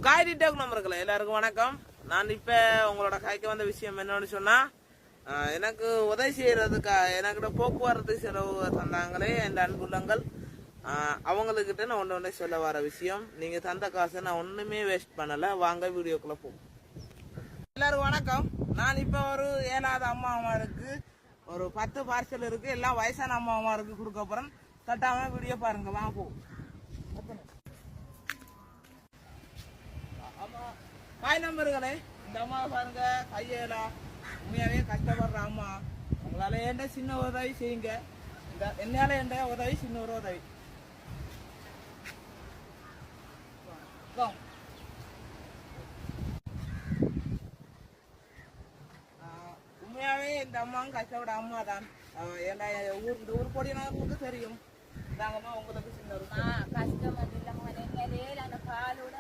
காய்டி take நம்பர்களே எல்லாருக்கும் வணக்கம். நான் இப்ப உங்களோட காய்க்க வந்த விஷயம் என்னன்னு சொன்னா, எனக்கு உதவி செய்யறதுக்கு எனக்கிட்ட போக்குவரத்து செலவு தந்தாங்களே என் அன்புள்ளங்கள், அவங்கக்கிட்ட நான் ஒன்று சொல்ல வர விஷயம். நீங்க தந்த காசை நான் ஒண்ணுமே வேஸ்ட் பண்ணல. வாங்க வீடியோக்குள்ள போ. எல்லாருக்கும் வணக்கம். நான் இப்ப ஒரு 7வது அம்மாமாருக்கு ஒரு 10 பார்சல் இருக்கு. எல்லாம் வயசான அம்மாமாருக்கு கொடுக்க போறேன். தட்டாம வீடியோ பாருங்க. வாங்க போ. காய் நம்பர்களே, இந்த அம்மா பாருங்க, கையேலா உண்மையாவே கஷ்டப்படுற அம்மா. உங்களால என்ன சின்ன உதவி செய்யுங்க. இந்த என்னால என்ன உதவி, சின்ன ஒரு உதவி. உண்மையாவே இந்த அம்மாவும் கஷ்டப்பட அம்மா தான். ஏன்னா இந்த ஊர் போடினா உங்களுக்கு தெரியும். இதாங்கம்மா உங்களுக்கு சின்ன ஒரு கஷ்டம் அது இல்லாம பாலோட